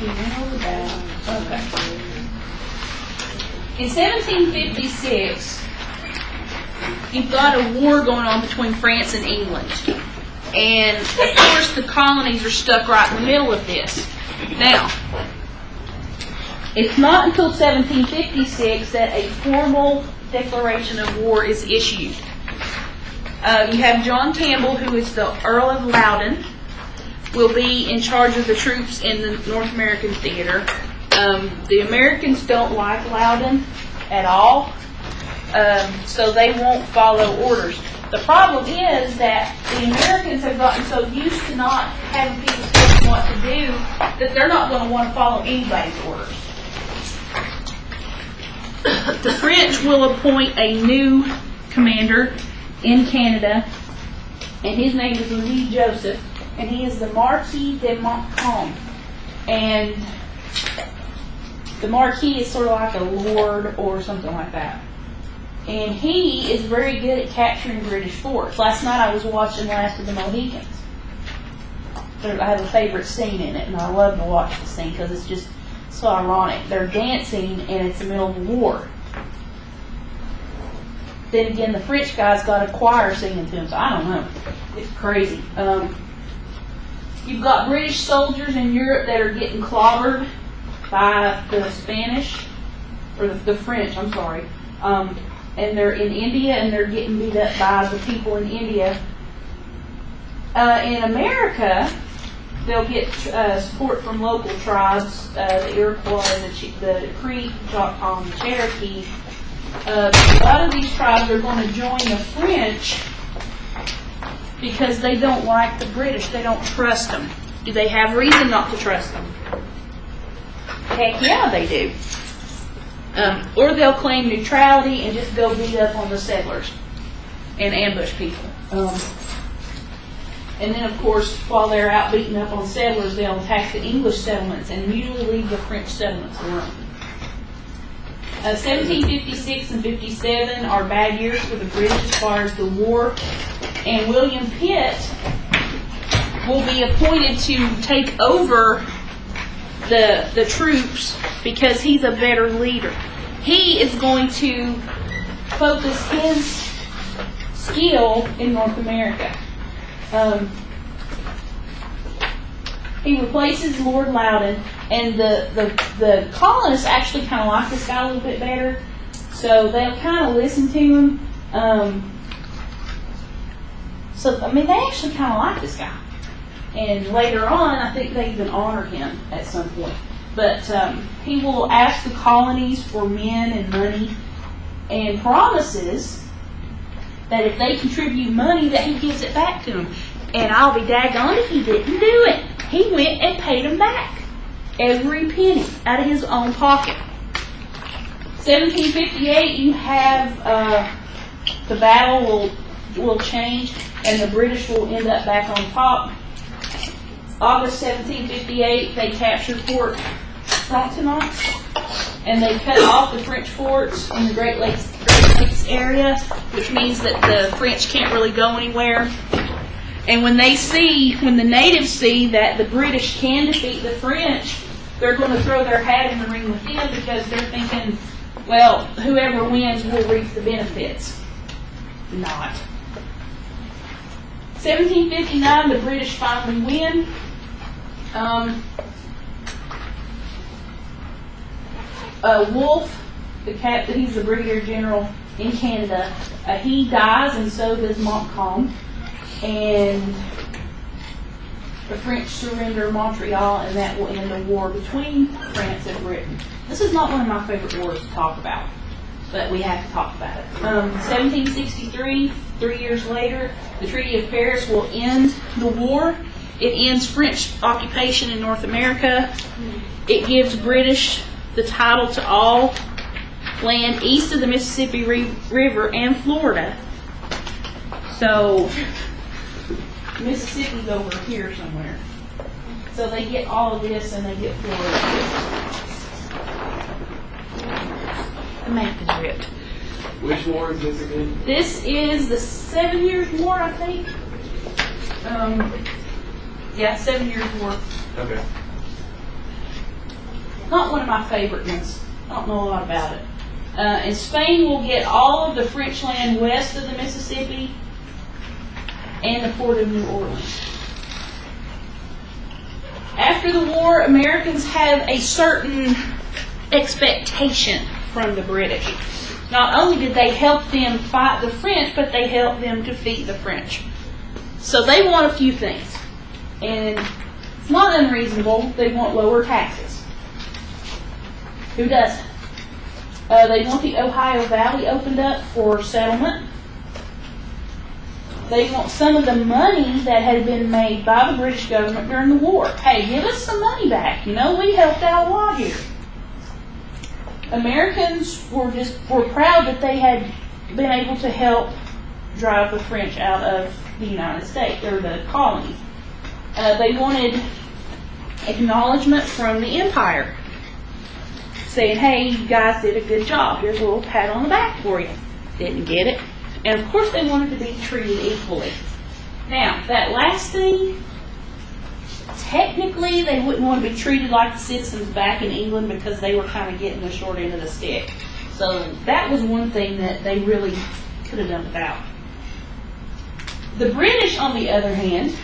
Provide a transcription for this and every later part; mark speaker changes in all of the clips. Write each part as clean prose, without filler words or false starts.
Speaker 1: Okay. In 1756, you've got a war going on between France and England. And, of course, the colonies are stuck right in the middle of this. Now, it's not until 1756 that a formal declaration of war is issued. You have John Campbell, who is the Earl of Loudoun, will be in charge of the troops in the North American theater. The Americans don't like Loudoun at all, so they won't follow orders. The problem is that the Americans have gotten so used to not having people tell them what to do that they're not going to want to follow anybody's orders. The French will appoint a new commander in Canada, and his name is Louis Joseph, and he is the Marquis de Montcalm. And the Marquis is sort of like a lord or something like that. And he is very good at capturing British forts. Last night I was watching Last of the Mohicans. I have a favorite scene in it, and I love to watch the scene because it's just so ironic. They're dancing, and it's the middle of a war. Then again, the French guy's got a choir singing to him, so I don't know. It's crazy. You've got British soldiers in Europe that are getting clobbered by the Spanish, or the French, I'm sorry. And they're in India, and they're getting beat up by the people in India. In America, they'll get support from local tribes, the Iroquois, the Creek, Choctaw, and the Cherokee. A lot of these tribes are going to join the French because they don't like the British. They don't trust them. Do they have reason not to trust them? Heck yeah, they do. Or they'll claim neutrality and just go beat up on the settlers and ambush people. And then, of course, while they're out beating up on settlers, they'll attack the English settlements and usually leave the French settlements alone. 1756 and 57 are bad years for the British as far as the war. And William Pitt will be appointed to take over the troops because he's a better leader. He is going to focus his skill in North America. He replaces Lord Loudoun, and the colonists actually kind of like this guy a little bit better, so they'll kind of listen to him. They actually kind of like this guy. And later on, I think they even honor him at some point. But he will ask the colonies for men and money, and promises that if they contribute money, that he gives it back to them. And I'll be daggone if he didn't do it. He went and paid them back. Every penny out of his own pocket. 1758, you have the battle will change, and the British will end up back on top. August 1758, they captured Fort Frontenac, and they cut off the French forts in the Great Lakes area, which means that the French can't really go anywhere. And when the natives see that the British can defeat the French, they're going to throw their hat in the ring with them because they're thinking, well, whoever wins will reap the benefits. Not. 1759, the British finally win. Wolfe, he's the Brigadier General in Canada, he dies, and so does Montcalm. And the French surrender Montreal, and that will end the war between France and Britain. This is not one of my favorite wars to talk about, but we have to talk about it. 1763, 3 years later, the Treaty of Paris will end the war. It ends French occupation in North America. It gives British the title to all land east of the Mississippi River and Florida. So Mississippi's over here somewhere. So they get all of this, and they get Florida. The map is ripped.
Speaker 2: Which war is this again?
Speaker 1: This is the 7 Years' War, I think. 7 Years' War.
Speaker 2: Okay.
Speaker 1: not one of my favorite ones. I don't know a lot about it. And Spain will get all of the French land west of the Mississippi and the port of New Orleans. After the war, Americans have a certain expectation from the British. Not only did they help them fight the French, but they helped them defeat the French. So they want a few things. And it's not unreasonable. They want lower taxes. Who doesn't? They want the Ohio Valley opened up for settlement. They want some of the money that had been made by the British government during the war. Hey, give us some money back. You know, we helped out a lot here. Americans were proud that they had been able to help drive the French out of the United States, or the colony. They wanted acknowledgement from the empire, saying, hey, you guys did a good job. Here's a little pat on the back for you. Didn't get it. And of course they wanted to be treated equally. Now, that last thing, technically they wouldn't want to be treated like the citizens back in England because they were kind of getting the short end of the stick. So that was one thing that they really could have done without. The British, on the other hand,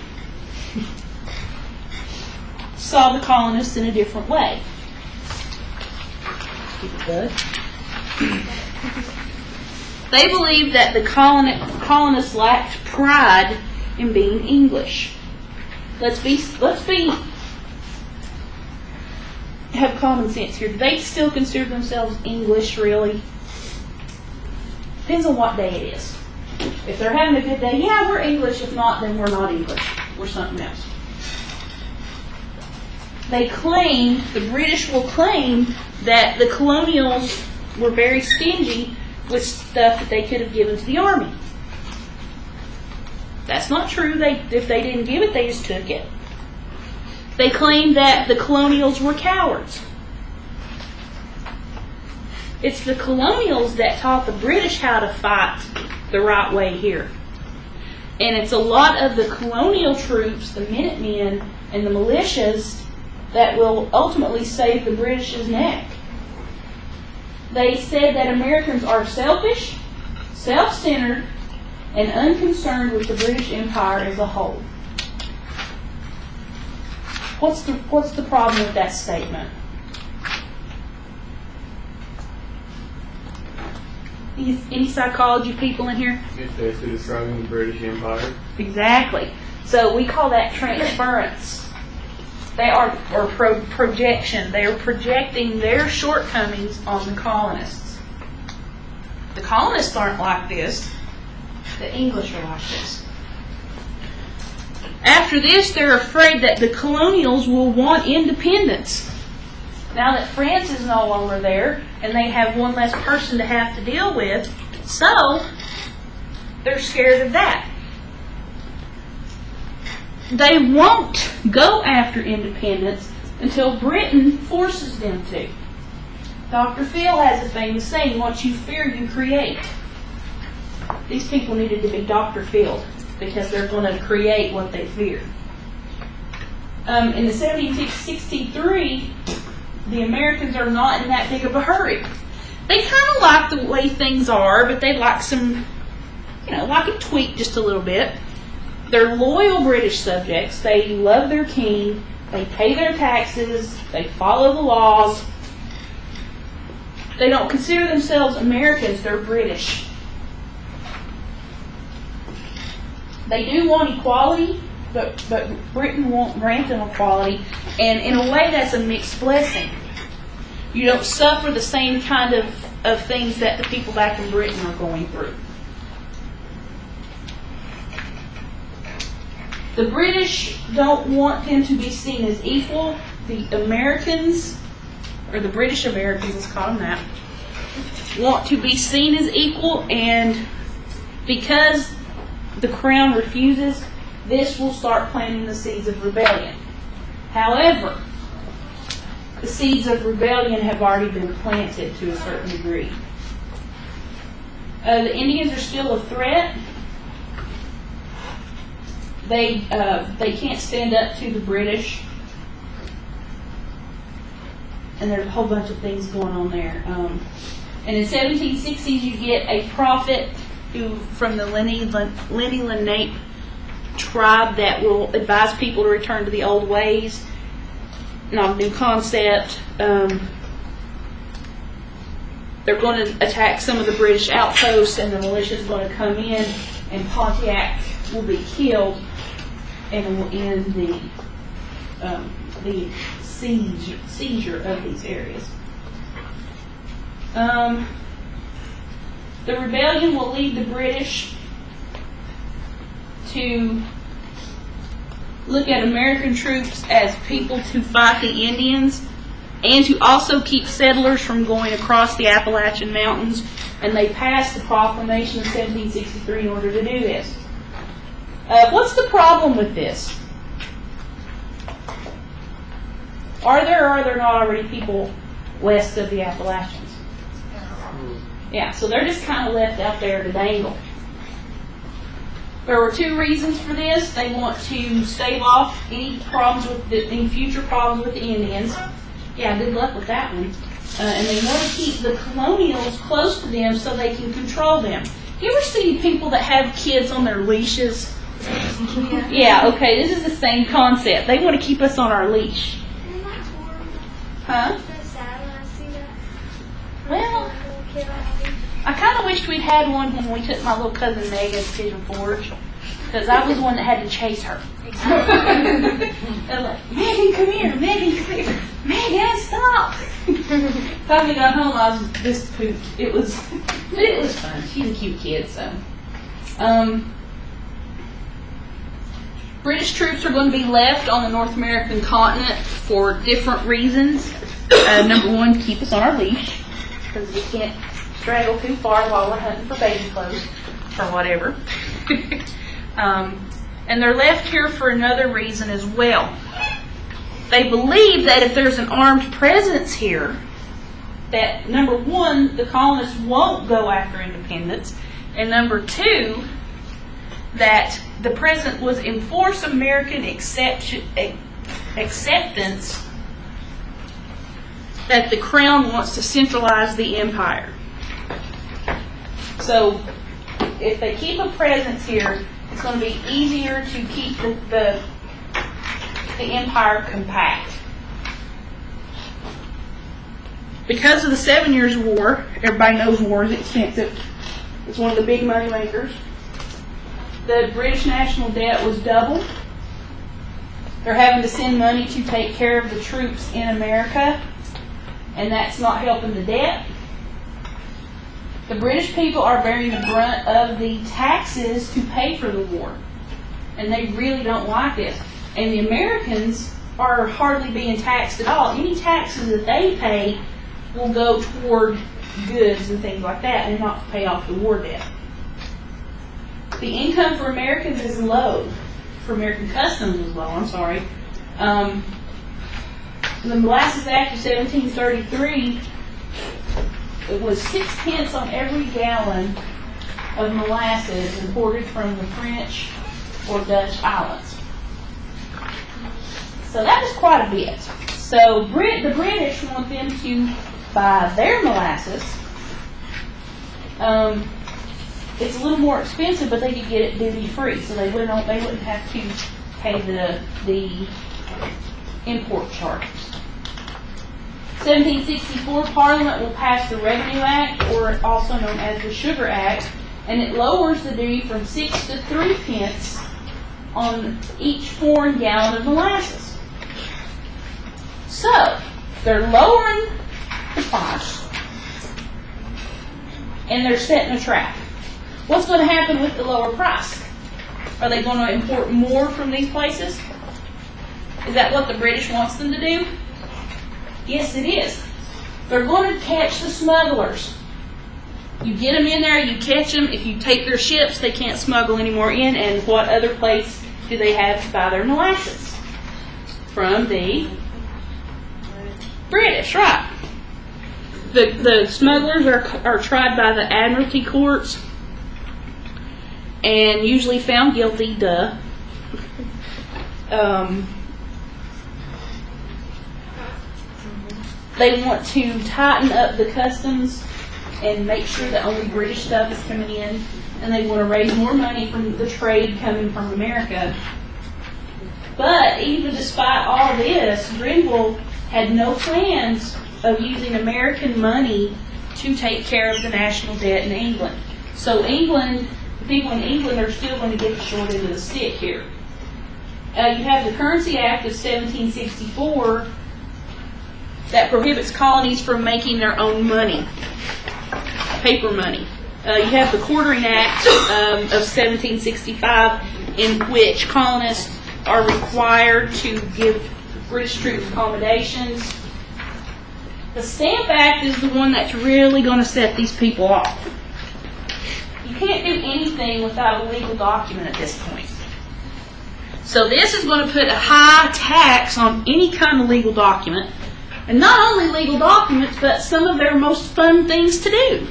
Speaker 1: saw the colonists in a different way. They believed that the colonists lacked pride in being English. Let's have common sense here. Do they still consider themselves English, really? Depends on what day it is. If they're having a good day, yeah, we're English. If not, then we're not English. We're something else. The British will claim that the colonials were very stingy with stuff that they could have given to the army. That's not true. If they didn't give it, they just took it. They claim that the colonials were cowards. It's the colonials that taught the British how to fight the right way here. And it's a lot of the colonial troops, the Minutemen and the militias, that will ultimately save the British's neck. They said that Americans are selfish, self-centered, and unconcerned with the British Empire as a whole. What's the problem with that statement? Any psychology people in here?
Speaker 2: It's basically describing the British Empire.
Speaker 1: Exactly. So we call that transference. They are projection. They are projecting their shortcomings on the colonists. The colonists aren't like this. The English are like this. After this, they're afraid that the colonials will want independence. Now that France is no longer there, and they have one less person to have to deal with, so they're scared of that. They won't go after independence until Britain forces them to. Dr. Phil has a famous saying, what you fear, you create. These people needed to be Dr. Phil because they're going to create what they fear. In the 1763, the Americans are not in that big of a hurry. They kind of like the way things are, but they like some, like it tweaked just a little bit. They're loyal British subjects. They love their king. They pay their taxes. They follow the laws. They don't consider themselves Americans. They're British. They do want equality, but Britain won't grant them equality. And in a way, that's a mixed blessing. You don't suffer the same kind of things that the people back in Britain are going through. The British don't want them to be seen as equal. The Americans, or the British Americans, let's call them that, want to be seen as equal, and because the Crown refuses, this will start planting the seeds of rebellion. However, the seeds of rebellion have already been planted to a certain degree. The Indians are still a threat. They can't stand up to the British. and there's a whole bunch of things going on there. And in 1760s, you get a prophet who from the Lenni Lenape tribe that will advise people to return to the old ways. Not a new concept. They're going to attack some of the British outposts, and the militia is going to come in, and Pontiac will be killed, and it will end the seizure of these areas. The rebellion will lead the British to look at American troops as people to fight the Indians, and to also keep settlers from going across the Appalachian Mountains. And they passed the proclamation of 1763 in order to do this. What's the problem with this? Are there or are there not already people west of the Appalachians? Yeah, so they're just kind of left out there to dangle. There were two reasons for this. They want to stave off any future problems with the Indians. Yeah, good luck with that one. And they want to keep the colonials close to them so they can control them. You ever see people that have kids on their leashes? Yeah, okay, this is the same concept. They want to keep us on our leash. Huh? Well, I kind of wished we'd had one when we took my little cousin Megan to Pigeon Forge, because I was the one that had to chase her. They're like, Megan, come here, Megan, come here, Megan, stop. Time we got home, I was this pooped. It was fun. She's a cute kid, so. British troops are going to be left on the North American continent for different reasons. Number one, keep us on our leash, because we can't straggle too far while we're hunting for baby clothes or whatever. And they're left here for another reason as well. They believe that if there's an armed presence here, that number one, the colonists won't go after independence, and number two, that the president was enforce American acceptance that the crown wants to centralize the empire. So if they keep a presence here, it's going to be easier to keep the empire compact. Because of the 7 Years' War, everybody knows war is expensive. It's one of the big money makers. The British national debt was doubled. They're having to send money to take care of the troops in America, and that's not helping the debt. The British people are bearing the brunt of the taxes to pay for the war, and they really don't like this. And the Americans are hardly being taxed at all. Any taxes that they pay will go toward goods and things like that, and not to pay off the war debt. The income for Americans is low. For American customs is low, I'm sorry. The Molasses Act of 1733, it was 6 pence on every gallon of molasses imported from the French or Dutch islands. So that was quite a bit. So the British want them to buy their molasses. It's a little more expensive, but they could get it duty free, so they wouldn't have to pay the import charges. 1764, Parliament will pass the Revenue Act, or also known as the Sugar Act, and it lowers the duty from 6 to 3 pence on each foreign gallon of molasses. So they're lowering the price, and they're setting a trap. What's going to happen with the lower price? Are they going to import more from these places? Is that what the British wants them to do? Yes, it is. They're going to catch the smugglers. You get them in there, you catch them. If you take their ships, they can't smuggle anymore in. And what other place do they have to buy their molasses? From the British, right. The smugglers are tried by the Admiralty courts and usually found guilty, duh. They want to tighten up the customs and make sure that only British stuff is coming in, and they want to raise more money from the trade coming from America. But even despite all this, Grenville had no plans of using American money to take care of the national debt in England. So England, the people in England are still going to get the short end of the stick here. You have the Currency Act of 1764 that prohibits colonies from making their own money, paper money. You have the Quartering Act of 1765, in which colonists are required to give British troops accommodations. The Stamp Act is the one that's really going to set these people off. You can't do anything without a legal document at this point. So this is going to put a high tax on any kind of legal document. And not only legal documents, but some of their most fun things to do.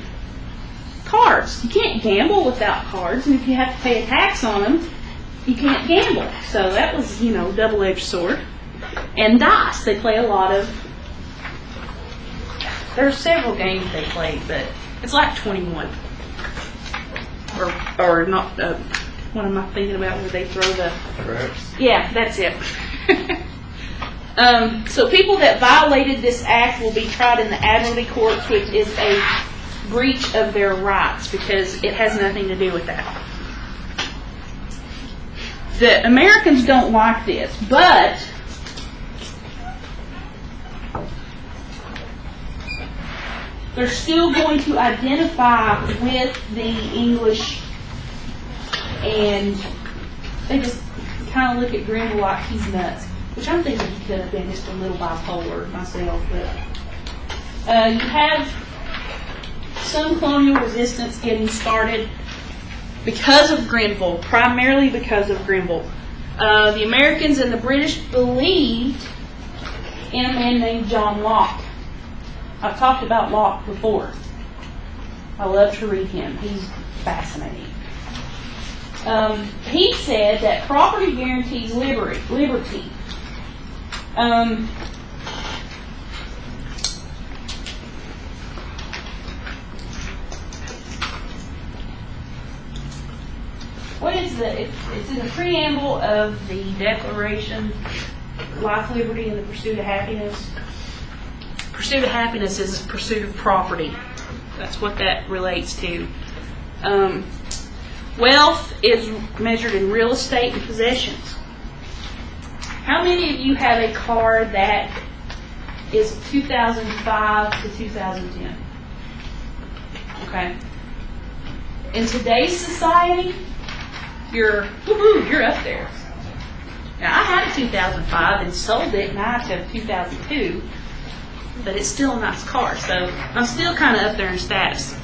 Speaker 1: Cards. You can't gamble without cards, and if you have to pay a tax on them, you can't gamble. So that was, double-edged sword. And dice. They play a lot of... There's several games they play, but it's like 21. Or not... what am I thinking about where they throw the...
Speaker 2: Craps.
Speaker 1: Yeah, that's it. So people that violated this act will be tried in the Admiralty Courts, which is a breach of their rights because it has nothing to do with that. The Americans don't like this, but they're still going to identify with the English, and they just kind of look at Grenville like he's nuts, which I'm thinking he could have been just a little bipolar myself. But you have some colonial resistance getting started because of Grenville, primarily because of Grenville. The Americans and the British believed in a man named John Locke. I've talked about Locke before. I love to read him. He's fascinating. He said that property guarantees liberty. What is it's in the preamble of the Declaration, life, liberty, and the pursuit of happiness. Pursuit of happiness is pursuit of property. That's what that relates to. Wealth is measured in real estate and possessions. How many of you have a car that is 2005 to 2010? Okay. In today's society, you're up there. Now, I had a 2005 and sold it, and I have a 2002, but it's still a nice car, so I'm still kind of up there in status.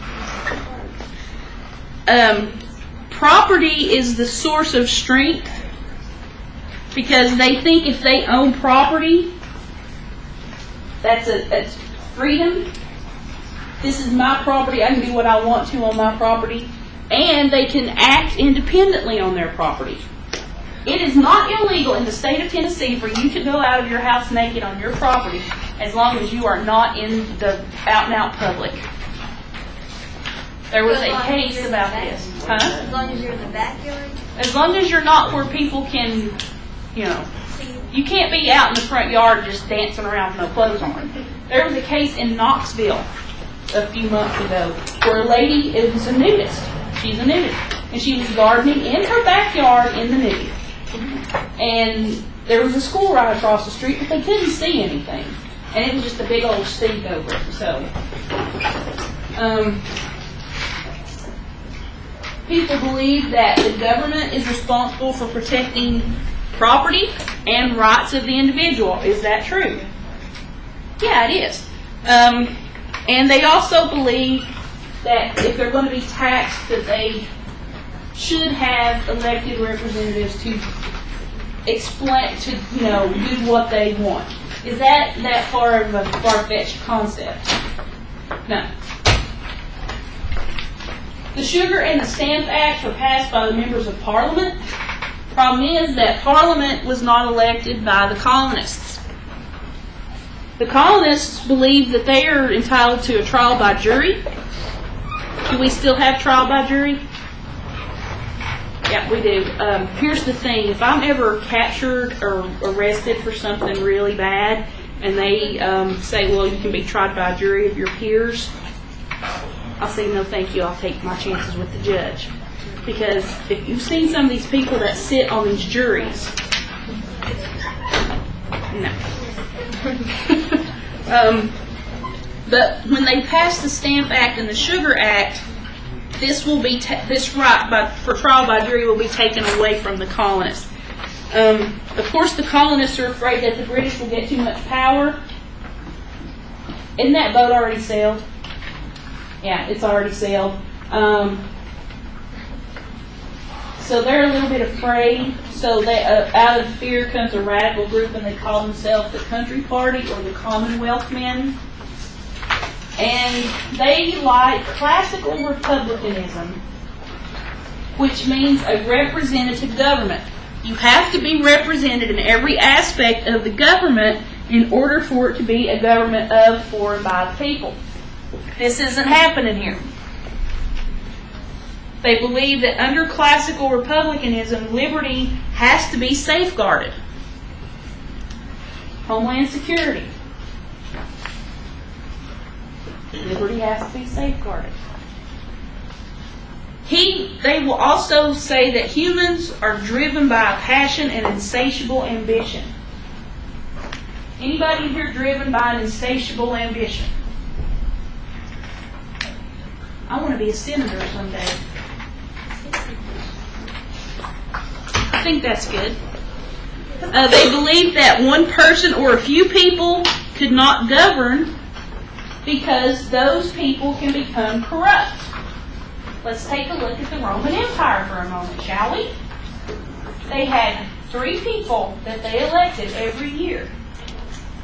Speaker 1: Property is the source of strength because they think if they own property, that's freedom. This is my property. I can do what I want to on my property. And they can act independently on their property. It is not illegal in the state of Tennessee for you to go out of your house naked on your property as long as you are not in the out-and-out public. There was a case about this. Huh?
Speaker 3: As long as you're in the backyard?
Speaker 1: As long as you're not where people can, you can't be out in the front yard just dancing around with no clothes on. There was a case in Knoxville a few months ago where a lady is a nudist. She's a nudist. And she was gardening in her backyard in the nude. And there was a school right across the street, but they couldn't see anything. And it was just a big old stink over it. So, people believe that the government is responsible for protecting property and rights of the individual. Is that true? Yeah, it is. And they also believe that if they're going to be taxed, that they should have elected representatives to explain, to do what they want. Is that far of a far-fetched concept? No. The Sugar and the Stamp Acts were passed by the members of Parliament. Problem is that Parliament was not elected by the colonists. The colonists believe that they are entitled to a trial by jury. Do we still have trial by jury? Yeah, we do. Here's the thing. If I'm ever captured or arrested for something really bad, and they say, well, you can be tried by a jury of your peers, I'll say, no, thank you. I'll take my chances with the judge. Because if you've seen some of these people that sit on these juries, no. But when they pass the Stamp Act and the Sugar Act, this will be this right for trial by jury will be taken away from the colonists. Of course, the colonists are afraid that the British will get too much power. Isn't that boat already sailed? Yeah, it's already sailed. So they're a little bit afraid. So they, out of fear comes a radical group, and they call themselves the Country Party or the Commonwealth Men. And they like classical republicanism, which means a representative government. You have to be represented in every aspect of the government in order for it to be a government of, for, and by the people. This isn't happening here. They believe that under classical republicanism, liberty has to be safeguarded. Homeland security. Liberty has to be safeguarded. They will also say that humans are driven by a passion and insatiable ambition. Anybody here driven by an insatiable ambition? I want to be a senator someday. I think that's good. They believe that one person or a few people could not govern because those people can become corrupt. Let's take a look at the Roman Empire for a moment, shall we? They had 3 people that they elected every year.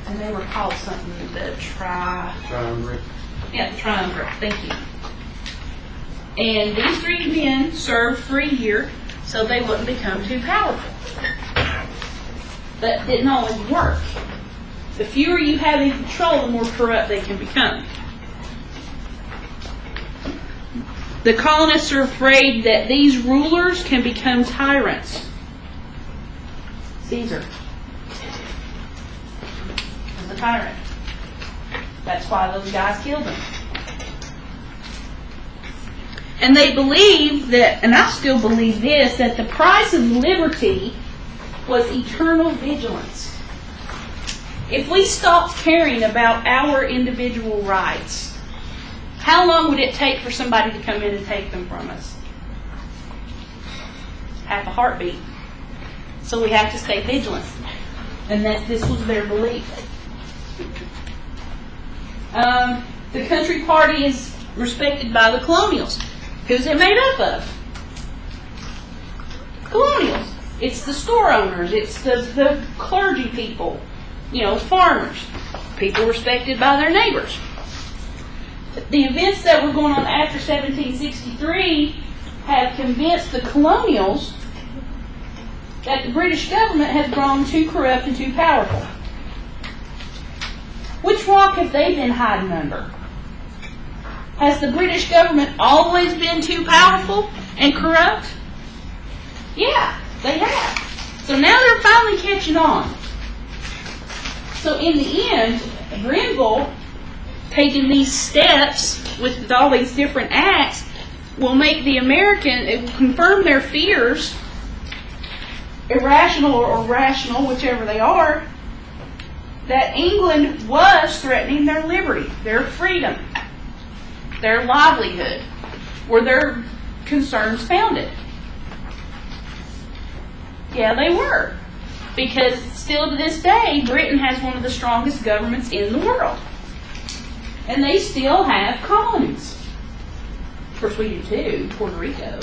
Speaker 1: And they were called something, the
Speaker 2: Triumvirate.
Speaker 1: Yeah, the triumvirate. Thank you. And these 3 men served for a year so they wouldn't become too powerful. That didn't always work. The fewer you have in control, the more corrupt they can become. The colonists are afraid that these rulers can become tyrants. Caesar was a tyrant. That's why those guys killed him. And they believe that, and I still believe this, that the price of liberty was eternal vigilance. If we stopped caring about our individual rights, how long would it take for somebody to come in and take them from us? Half a heartbeat. So we have to stay vigilant. And that this was their belief. The Country Party is respected by the colonials. Who's it made up of? Colonials. It's the store owners. It's the clergy people. Farmers. People respected by their neighbors. The events that were going on after 1763 have convinced the colonials that the British government has grown too corrupt and too powerful. Which rock have they been hiding under? Has the British government always been too powerful and corrupt? Yeah, they have. So now they're finally catching on. So in the end, Grenville, taking these steps with all these different acts, will make the American, it will confirm their fears, irrational or rational, whichever they are, that England was threatening their liberty, their freedom, their livelihood, were their concerns founded. Yeah, they were. Because still to this day, Britain has one of the strongest governments in the world. And they still have colonies. Of course, we do too. Puerto Rico and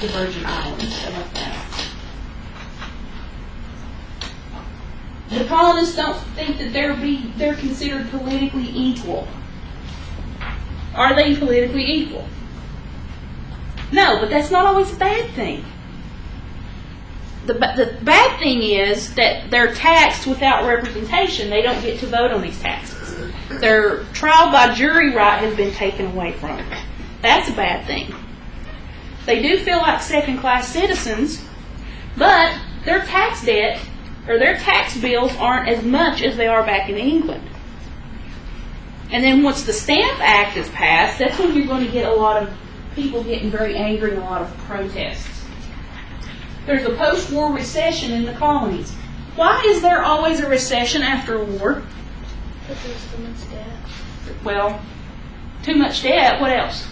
Speaker 1: the Virgin Islands, stuff like that. The colonists don't think that they're considered politically equal. Are they politically equal? No, but that's not always a bad thing. the bad thing is that they're taxed without representation. They don't get to vote on these taxes. Their trial by jury right has been taken away from them. That's a bad thing. They do feel like second-class citizens, but their tax debt or their tax bills aren't as much as they are back in England. And then once the Stamp Act is passed, that's when you're going to get a lot of people getting very angry and a lot of protests. There's a post-war recession in the colonies. Why is there always a recession after a war?
Speaker 3: Because there's too much debt.
Speaker 1: Well, too much debt. What else?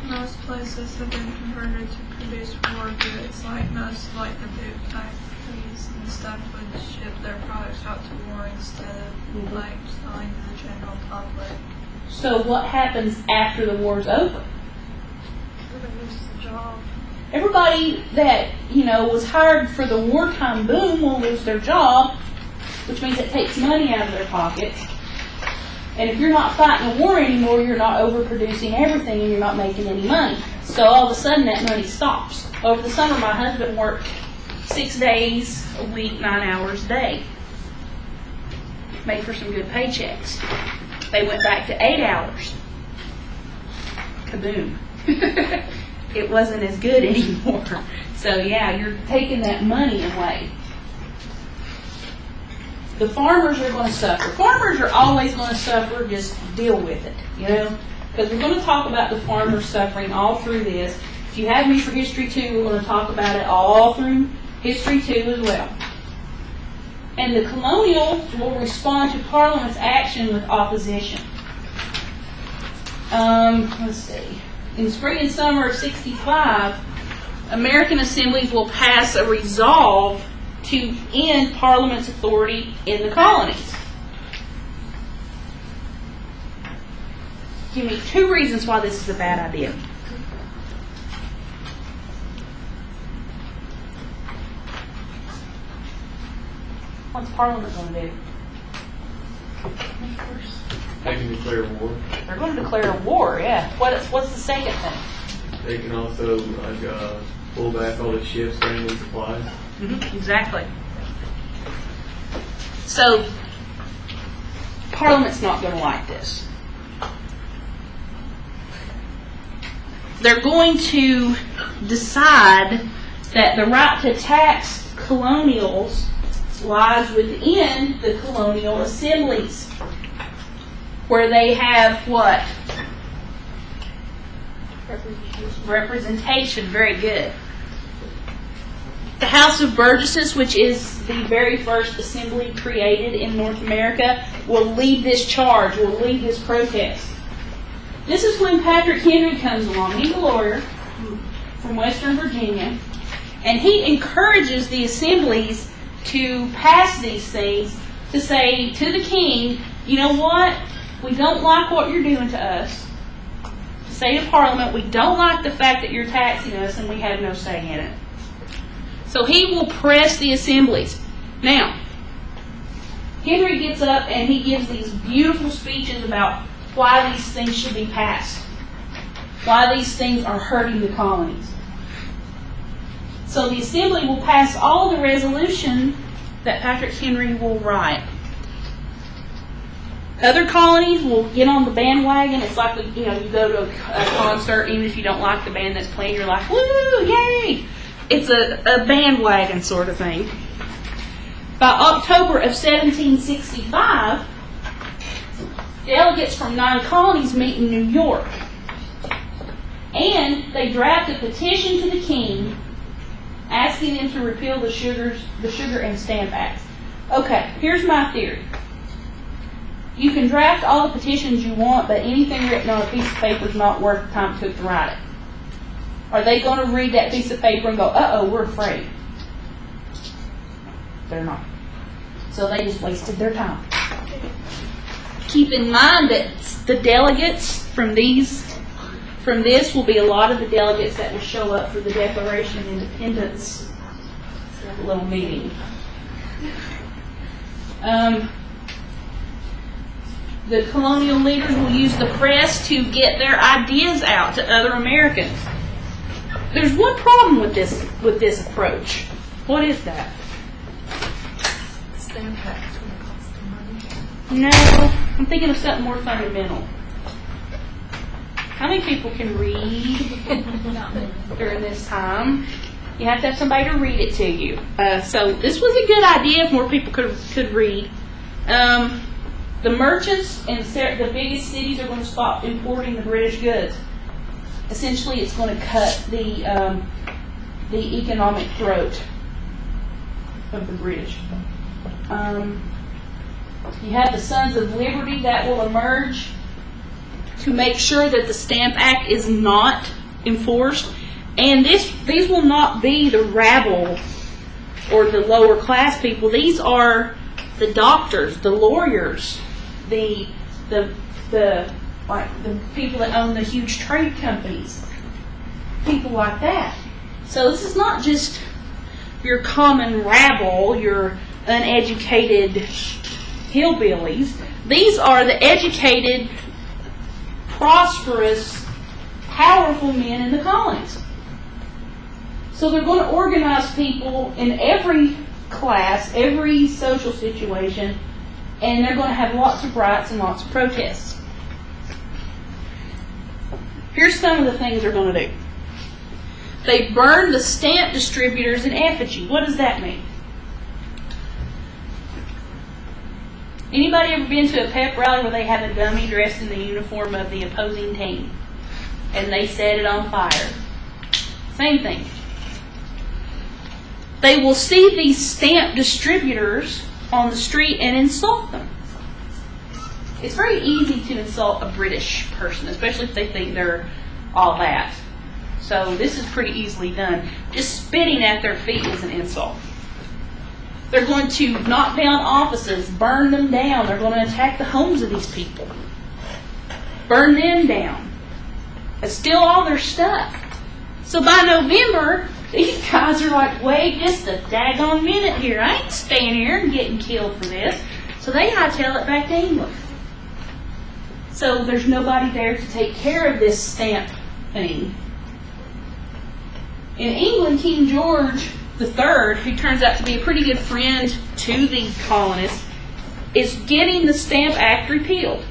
Speaker 4: Most places have been converted to produce war goods, like most like the boot factories and stuff would ship their products out to war instead of like selling to the general public.
Speaker 1: So what happens after the war's over?
Speaker 3: Everybody loses a job.
Speaker 1: Everybody that, was hired for the wartime boom will lose their job, which means it takes money out of their pockets. And if you're not fighting a war anymore, you're not overproducing everything and you're not making any money. So all of a sudden that money stops. Over the summer, my husband worked 6 days a week, 9 hours a day. Made for some good paychecks. They went back to 8 hours. Kaboom. It wasn't as good anymore. So yeah, you're taking that money away. The farmers are going to suffer. Farmers are always going to suffer. Just deal with it, because we're going to talk about the farmers suffering all through this. If you have me for History 2, we're going to talk about it all through History 2 as well. And the colonials will respond to Parliament's action with opposition. Let's see. In the spring and summer of '65, American assemblies will pass a resolve to end Parliament's authority in the colonies. Give me 2 reasons why this is a bad idea. What's Parliament going to do?
Speaker 2: They can declare war.
Speaker 1: They're going to declare a war, yeah. What's the second thing?
Speaker 2: They can also pull back all the ships bringing in supplies.
Speaker 1: Exactly. So, Parliament's not going to like this. They're going to decide that the right to tax colonials lies within the colonial assemblies, where they have what? Representation. Very good. The House of Burgesses, which is the very first assembly created in North America, will lead this charge, will lead this protest. This is when Patrick Henry comes along. He's a lawyer from Western Virginia, and he encourages the assemblies to pass these things, to say to the king, you know what, we don't like what you're doing to us. To say to Parliament, we don't like the fact that you're taxing us and we have no say in it. So he will press the assemblies. Now, Henry gets up and he gives these beautiful speeches about why these things should be passed, why these things are hurting the colonies. So the assembly will pass all the resolution that Patrick Henry will write. Other colonies will get on the bandwagon. It's like, you go to a concert, even if you don't like the band that's playing, you're like, woo, yay! It's a bandwagon sort of thing. By October of 1765, delegates from 9 colonies meet in New York. And they draft a petition to the king asking him to repeal the Sugar and Stamp Acts. Okay, here's my theory. You can draft all the petitions you want, but anything written on a piece of paper is not worth the time it took to write it. Are they going to read that piece of paper and go, uh-oh, we're afraid? They're not. So they just wasted their time. Keep in mind that the delegates from this will be a lot of the delegates that will show up for the Declaration of Independence little meeting. The colonial leaders will use the press to get their ideas out to other Americans. there's one problem with this approach. What is that?
Speaker 3: Stamp tax would cost them money.
Speaker 1: No, I'm thinking of something more fundamental. How many people can read during this time? You have to have somebody to read it to you. So this was a good idea if more people could read. The merchants in the biggest cities are going to stop importing the British goods. Essentially, it's going to cut the economic throat of the British. You have the Sons of Liberty that will emerge to make sure that the Stamp Act is not enforced. And these will not be the rabble or the lower class people. These are the doctors, the lawyers, the people that own the huge trade companies, people like that. So this is not just your common rabble, your uneducated hillbillies. These are the educated, prosperous, powerful men in the colonies. So they're going to organize people in every class, every social situation, and they're going to have lots of riots and lots of protests. Here's some of the things they're going to do. They burn the stamp distributors in effigy. What does that mean? Anybody ever been to a pep rally where they have a dummy dressed in the uniform of the opposing team and they set it on fire? Same thing. They will see these stamp distributors on the street and insult them. It's very easy to insult a British person, especially if they think they're all that. So this is pretty easily done. Just spitting at their feet is an insult. They're going to knock down offices, burn them down. They're going to attack the homes of these people. Burn them down. And steal all their stuff. So by November, these guys are like, wait just a daggone minute here. I ain't staying here and getting killed for this. So they hightail it back to England. So there's nobody there to take care of this stamp thing. In England, King George III, who turns out to be a pretty good friend to the colonists, is getting the Stamp Act repealed.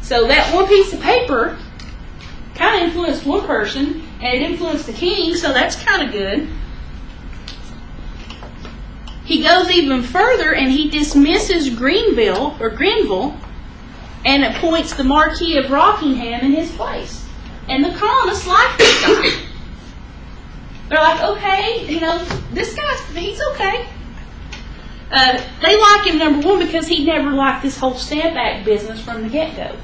Speaker 1: So that one piece of paper kind of influenced one person, and it influenced the king, so that's kind of good. He goes even further, and he dismisses Grenville, and appoints the Marquis of Rockingham in his place. And the colonists like this guy. They're like, okay, this guy's, he's okay. They like him, number one, because he never liked this whole Stamp Act business from the get-go.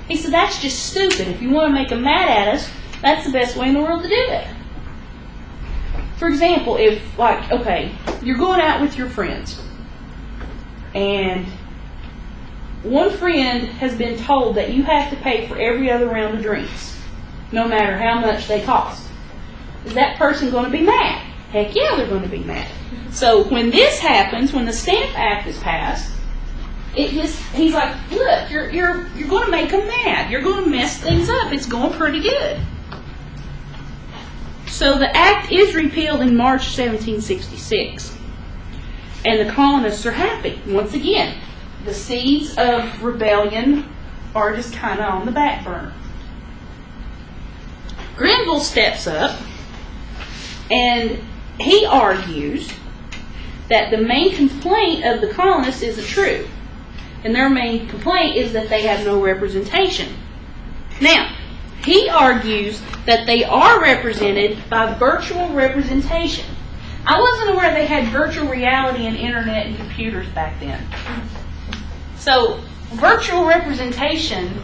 Speaker 1: He said, that's just stupid. If you want to make them mad at us, that's the best way in the world to do it. For example, if, you're going out with your friends, and one friend has been told that you have to pay for every other round of drinks, no matter how much they cost. Is that person going to be mad? Heck yeah, they're going to be mad. So when this happens, when the Stamp Act is passed, he's like, look, you're going to make them mad. You're going to mess things up. It's going pretty good. So the act is repealed in March 1766. And the colonists are happy. Once again, the seeds of rebellion are just kind of on the back burner. Grenville steps up, and he argues that the main complaint of the colonists isn't true. And their main complaint is that they have no representation. Now, he argues that they are represented by virtual representation. I wasn't aware they had virtual reality and internet and computers back then. So, virtual representation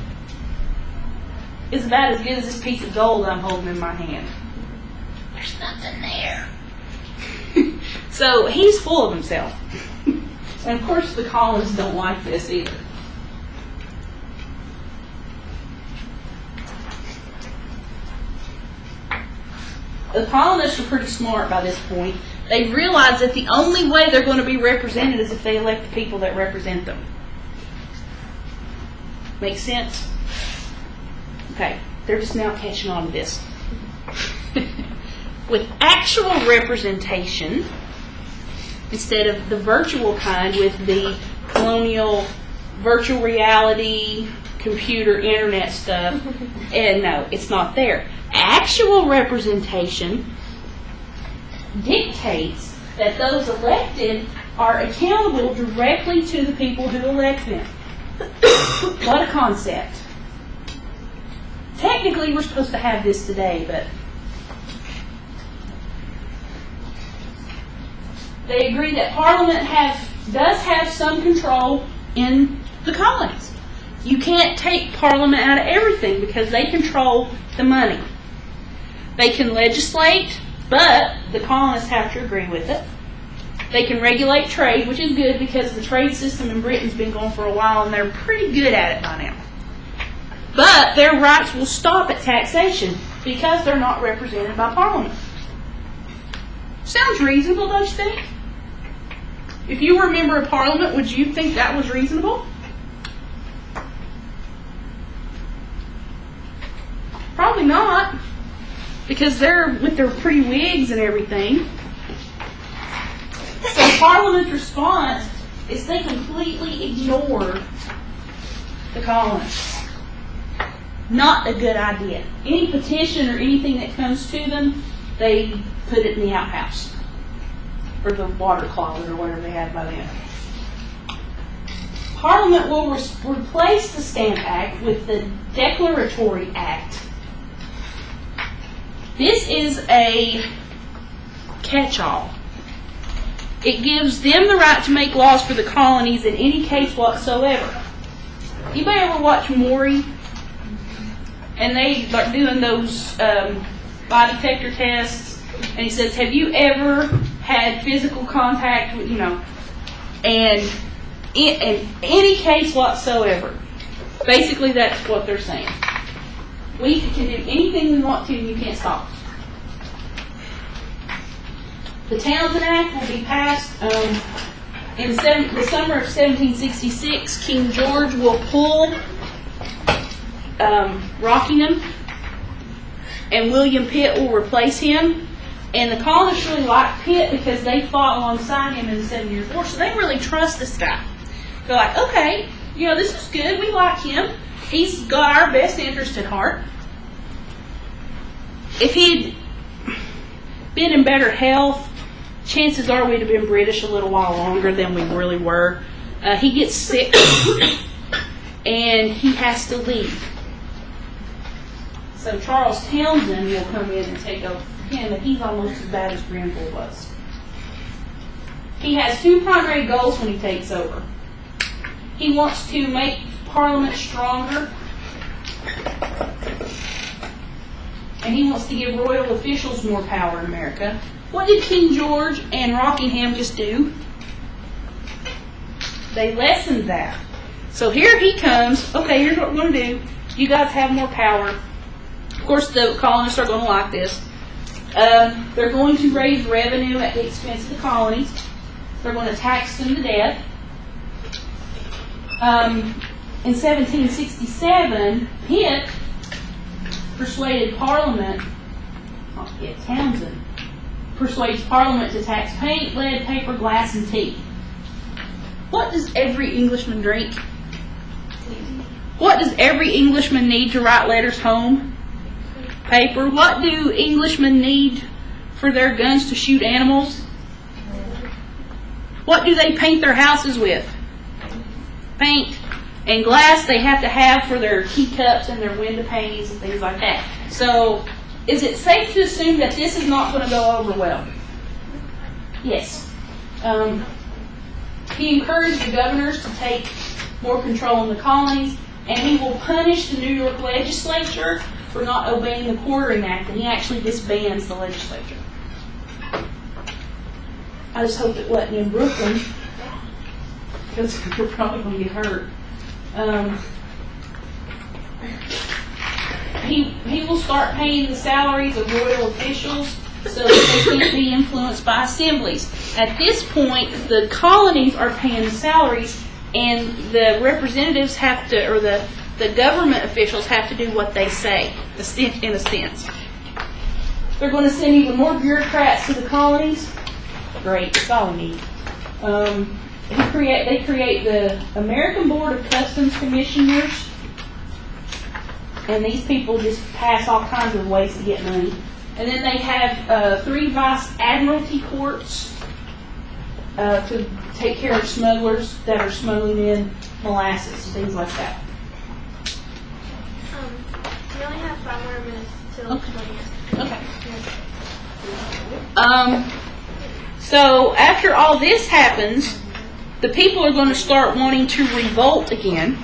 Speaker 1: is about as good as this piece of gold I'm holding in my hand. There's nothing there. So he's full of himself. And of course the colonists don't like this either. The colonists are pretty smart by this point. They've realized that the only way they're going to be represented is if they elect the people that represent them. Make sense? Okay, they're just now catching on to this. with actual representation instead of the virtual kind with the colonial virtual reality, computer, internet stuff. And no, it's not there. Actual representation dictates that those elected are accountable directly to the people who elect them. What a concept. Technically, we're supposed to have this today, but they agree that Parliament does have some control in the colonies. You can't take Parliament out of everything because they control the money. They can legislate, but the colonists have to agree with it. They can regulate trade, which is good because the trade system in Britain's been going for a while and they're pretty good at it by now. But their rights will stop at taxation because they're not represented by Parliament. Sounds reasonable, don't you think? If you were a member of Parliament, would you think that was reasonable? Probably not, because they're with their pretty wigs and everything. So Parliament's response is they completely ignore the colonists. Not a good idea. Any petition or anything that comes to them, they put it in the outhouse. Or the water closet or whatever they had by then. Parliament will replace the Stamp Act with the Declaratory Act. This is a catch-all. It gives them the right to make laws for the colonies in any case whatsoever. Anybody ever watch Maury? And they are doing those lie detector tests. And he says, have you ever had physical contact with, and in any case whatsoever. Basically, that's what they're saying. We can do anything we want to, and you can't stop us. The Townshend Act will be passed in the summer of 1766. King George will pull Rockingham, and William Pitt will replace him. And the colonists really like Pitt because they fought alongside him in the 7 Years' War, so they really trust this guy. They're like, okay, this is good. We like him. He's got our best interest at heart. If he'd been in better health, chances are we'd have been British a little while longer than we really were. He gets sick, and he has to leave. So Charles Townshend will come in and take over for him, and he's almost as bad as Grenville was. He has two primary goals when he takes over. He wants to make Parliament stronger, and he wants to give royal officials more power in America. What did King George and Rockingham just do? They lessened that. So here he comes. Okay, here's what we're going to do. You guys have more power. Of course, the colonists are going to like this. They're going to raise revenue at the expense of the colonies. They're going to tax them to death. In 1767, Pitt persuaded Parliament, Townshend, persuades Parliament to tax paint, lead, paper, glass, and tea. What does every Englishman drink? What does every Englishman need to write letters home? Paper. What do Englishmen need for their guns to shoot animals? What do they paint their houses with? Paint. And glass they have to have for their teacups and their window panes and things like that. So, is it safe to assume that this is not going to go over well? Yes. He encouraged the governors to take more control in the colonies, and he will punish the New York legislature for not obeying the Quartering Act, and he actually disbands the legislature. I just hope it wasn't in Brooklyn, because we're probably going to get hurt. He will start paying the salaries of royal officials so that they can't be influenced by assemblies. At this point, the colonies are paying the salaries, and the representatives have to, or the government officials have to do what they say, in a sense. They're going to send even more bureaucrats to the colonies. Great, that's all we need. They create the American Board of Customs Commissioners, and these people just pass all kinds of ways to get money. And then they have 3 vice admiralty courts to take care of smugglers that are smuggling in molasses, things like that.
Speaker 3: We only have 5 more minutes till
Speaker 1: Okay. So after all this happens, the people are going to start wanting to revolt again.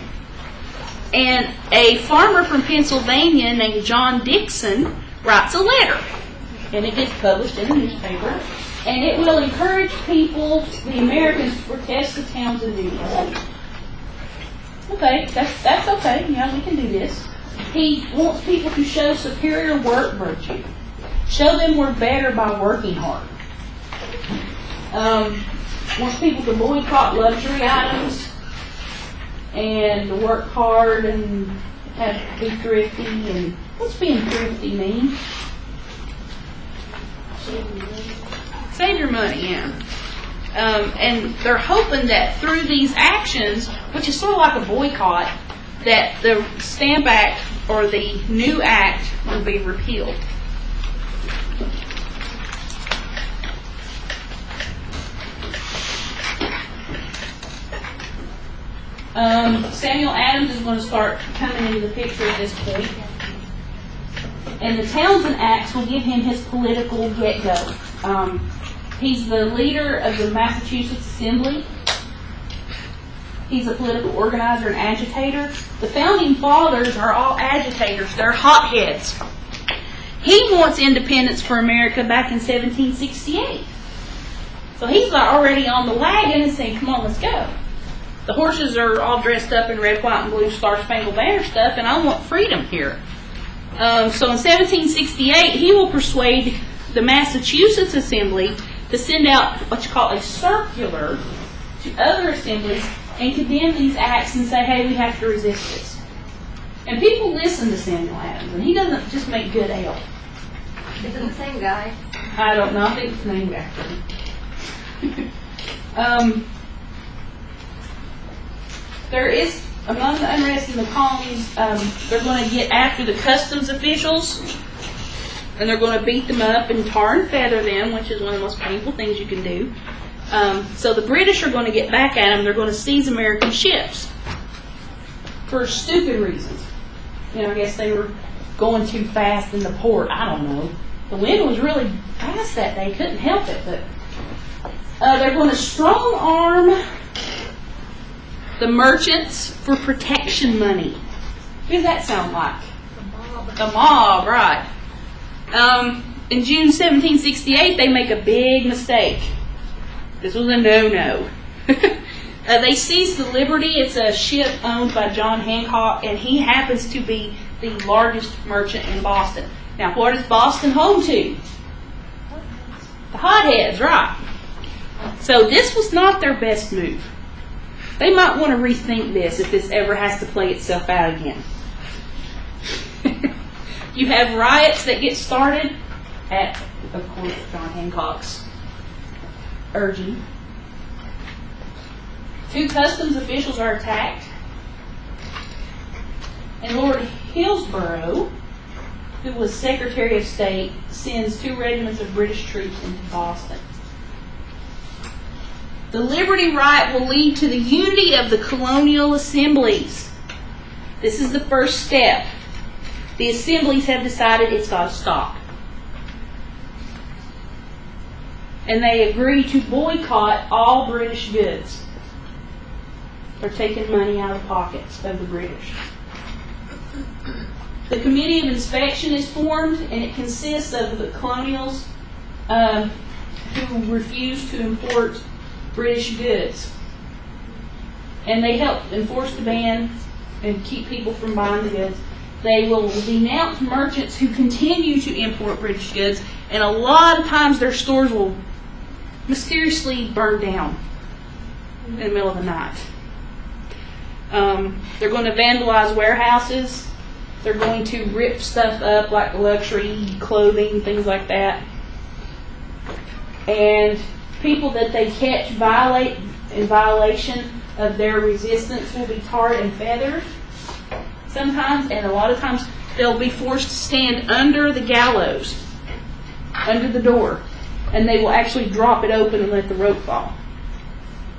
Speaker 1: And a farmer from Pennsylvania named John Dixon writes a letter. And it gets published in the newspaper. And it will encourage people, the Americans, to protest the towns and duties. Okay, that's okay. Yeah, we can do this. He wants people to show superior work virtue. Show them we're better by working hard. Wants people to boycott luxury items and to work hard and have to be thrifty. And what's being thrifty mean? Save your money, yeah. And they're hoping that through these actions, which is sort of like a boycott, that the Stamp Act or the new act will be repealed. Samuel Adams is going to start coming into the picture at this point. And the Townsend Acts will give him his political get-go. He's the leader of the Massachusetts Assembly. He's a political organizer and agitator. The Founding Fathers are all agitators. They're hotheads. He wants independence for America back in 1768. So he's already on the wagon and saying, come on, let's go. The horses are all dressed up in red, white, and blue Star-Spangled Banner stuff, and I want freedom here. So in 1768, he will persuade the Massachusetts Assembly to send out what you call a circular to other assemblies and condemn these acts and say, hey, we have to resist this. And people listen to Samuel Adams, and he doesn't just make good ale.
Speaker 5: Is it the same guy?
Speaker 1: I don't know. I think it's named after him. There is, among the unrest in the colonies, they're going to get after the customs officials, and they're going to beat them up and tar and feather them, which is one of the most painful things you can do. So the British are going to get back at them. They're going to seize American ships for stupid reasons. I guess they were going too fast in the port. I don't know. The wind was really fast that day. Couldn't help it. But they're going to strong arm the merchants for protection money. What does that sound like? The mob, right. In June 1768, they make a big mistake. This was a no-no. They seized the Liberty. It's a ship owned by John Hancock, and he happens to be the largest merchant in Boston. Now, what is Boston home to? The hotheads, right. So this was not their best move. They might want to rethink this if this ever has to play itself out again. You have riots that get started at, of course, John Hancock's urging. 2 customs officials are attacked. And Lord Hillsborough, who was Secretary of State, sends 2 regiments of British troops into Boston. The Liberty Riot will lead to the unity of the colonial assemblies. This is the first step. The assemblies have decided it's got to stop. And they agree to boycott all British goods. They're taking money out of the pockets of the British. The Committee of Inspection is formed, and it consists of the colonials who refuse to import British goods. And they help enforce the ban and keep people from buying the goods. They will denounce merchants who continue to import British goods, and a lot of times their stores will mysteriously burn down in the middle of the night. They're going to vandalize warehouses. They're going to rip stuff up like luxury clothing, things like that. And people that they catch in violation of their resistance will be tarred and feathered sometimes, and a lot of times they'll be forced to stand under the gallows, under the door, and they will actually drop it open and let the rope fall.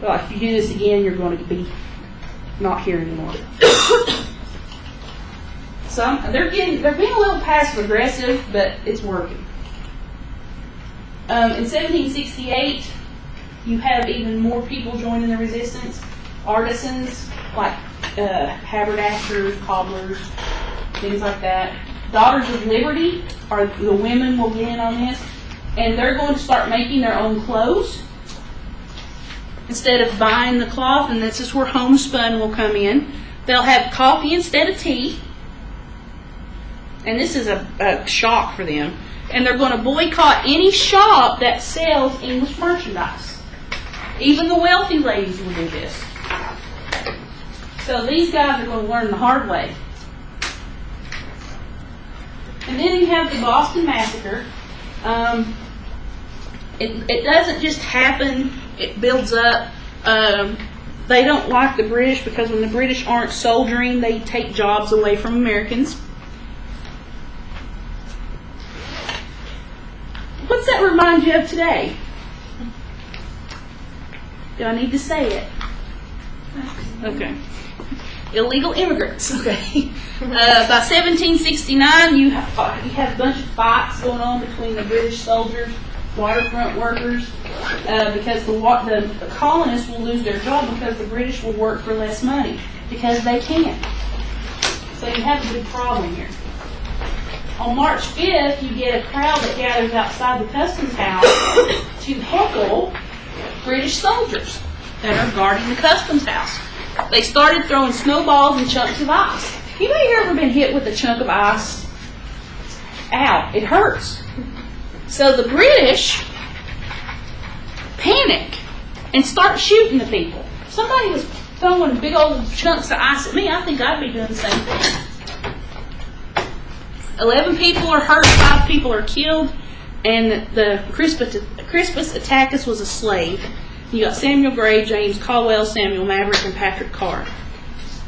Speaker 1: Like, if you do this again, you're going to be not here anymore. So they're being a little passive aggressive, but it's working. In 1768, you have even more people joining the resistance. Artisans like haberdashers, cobblers, things like that. Daughters of Liberty, are the women will get in on this, and they're going to start making their own clothes instead of buying the cloth, and this is where homespun will come in. They'll have coffee instead of tea, and this is a shock for them. And they're going to boycott any shop that sells English merchandise. Even the wealthy ladies will do this. So these guys are going to learn the hard way. And then you have the Boston Massacre. It doesn't just happen. It builds up. They don't like the British because when the British aren't soldiering, they take jobs away from Americans. What's that remind you of today? Do I need to say it? Okay. Illegal immigrants. Okay. By 1769, you have a bunch of fights going on between the British soldiers, waterfront workers, because the colonists will lose their job because the British will work for less money because they can. So you have a big problem here. On March 5th, you get a crowd that gathers outside the customs house to heckle British soldiers that are guarding the customs house. They started throwing snowballs and chunks of ice. Anybody here ever been hit with a chunk of ice? Ow, it hurts. So the British panic and start shooting the people. If somebody was throwing big old chunks of ice at me, I think I'd be doing the same thing. 11 people are hurt, 5 people are killed, and the Crispus Attucks was a slave. You got Samuel Gray, James Caldwell, Samuel Maverick, and Patrick Carr.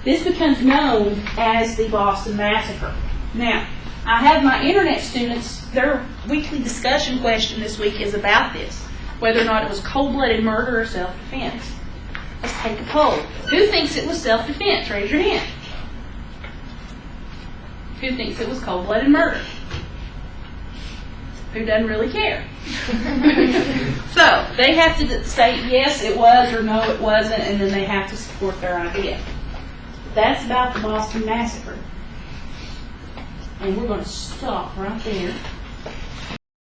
Speaker 1: This becomes known as the Boston Massacre. Now, I have my internet students, their weekly discussion question this week is about this, whether or not it was cold-blooded murder or self-defense. Let's take a poll. Who thinks it was self-defense? Raise your hand. Who thinks it was cold-blooded murder? Who doesn't really care? So, they have to say yes, it was, or no, it wasn't, and then they have to support their idea. That's about the Boston Massacre. And we're going to stop right there.